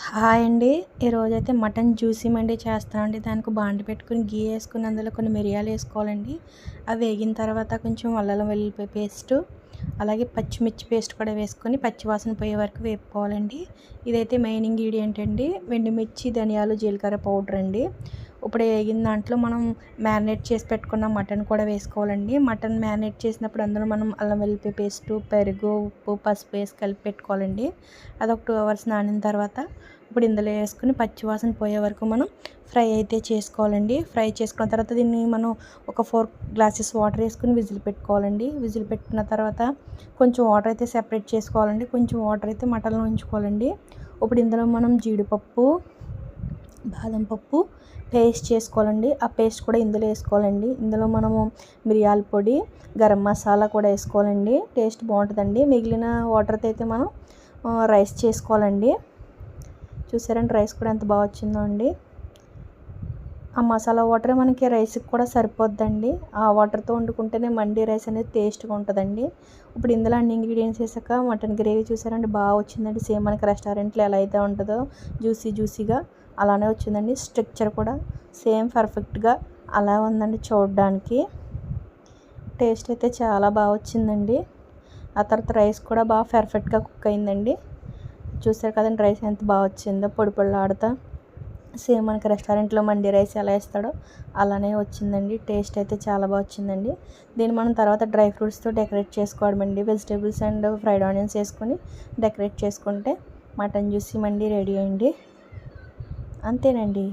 Hi అండి. ఈరోజైతే mutton juicy మండి చేస్తామండి. దానికి బాండి పెట్టుకొని గీ వేసుకుని అందులో కొన్ని మిరియాలు వేసుకోవాలండి. అవి వేగిన తర్వాత కొంచెం అల్లం వెల్లుల్లి పేస్ట్, అలాగే పచ్చిమిర్చి పేస్ట్ కూడా వేసుకొని పచ్చివాసన పోయే వరకు వేపుకోవాలండి. ఇదైతే మెయిన్ ఇంగ్రీడియంట్ అండి. ఎండుమిర్చి, ధనియాలు, జీలకర్ర పౌడర్ అండి. ఇప్పుడు వేగిన దాంట్లో మనం మ్యారినేట్ చేసి పెట్టుకున్న మటన్ కూడా వేసుకోవాలండి. మటన్ మ్యారినేట్ చేసినప్పుడు అందులో మనం అల్లం వెల్లుల్లి పేస్టు, పెరుగు, ఉప్పు, పసుపు వేసి కలిపి పెట్టుకోవాలండి. అదొక 2 అవర్స్ నానిన తర్వాత ఇప్పుడు ఇందులో వేసుకుని పచ్చివాసన పోయే వరకు మనం ఫ్రై అయితే చేసుకోవాలండి. ఫ్రై చేసుకున్న తర్వాత దీన్ని మనం ఒక 4 గ్లాసెస్ వాటర్ వేసుకుని విజిల్ పెట్టుకోవాలండి. విజిల్ పెట్టుకున్న తర్వాత కొంచెం వాటర్ అయితే సెపరేట్ చేసుకోవాలండి. కొంచెం వాటర్ అయితే మటన్లో ఉంచుకోవాలండి. ఇప్పుడు ఇందులో మనం జీడిపప్పు, బాదం పప్పు పేస్ట్ చేసుకోవాలండి. ఆ పేస్ట్ కూడా ఇందులో వేసుకోవాలండి. ఇందులో మనము మిరియాల పొడి, గరం మసాలా కూడా వేసుకోవాలండి. టేస్ట్ బాగుంటుందండి. మిగిలిన వాటర్తో అయితే మనం రైస్ చేసుకోవాలండి. చూసారండి రైస్ కూడా ఎంత బాగా వచ్చిందో అండి. ఆ మసాలా వాటరే మనకి రైస్కి కూడా సరిపోద్దండి. ఆ వాటర్తో వండుకుంటేనే మండి రైస్ అనేది టేస్ట్గా ఉంటుందండి. ఇప్పుడు ఇందులో అన్ని ఇంగ్రీడియంట్స్ వేసాక మటన్ గ్రేవీ చూసారండి బాగా వచ్చిందండి. సేమ్ మనకి రెస్టారెంట్లో ఎలా అయితే ఉంటుందో జ్యూసీగా అలానే వచ్చిందండి. స్ట్రక్చర్ కూడా సేమ్ పర్ఫెక్ట్గా అలా ఉందండి చూడడానికి. టేస్ట్ అయితే చాలా బాగా వచ్చిందండి. ఆ తర్వాత రైస్ కూడా బాగా పర్ఫెక్ట్గా కుక్ అయిందండి. చూసారు కదండి రైస్ ఎంత బాగా వచ్చిందో పొడి పొడిలాడుతా. సేమ్ మనకి రెస్టారెంట్లో మండి రైస్ ఎలా వేస్తాడో అలానే వచ్చిందండి. టేస్ట్ అయితే చాలా బాగా వచ్చిందండి. దీన్ని మనం తర్వాత డ్రై ఫ్రూట్స్తో డెకరేట్ చేసుకోవడమండి. వెజిటేబుల్స్ అండ్ ఫ్రైడ్ ఆనియన్స్ వేసుకొని డెకరేట్ చేసుకుంటే మటన్ జ్యూసీ మండి రెడీ అండి. అంతేనండి.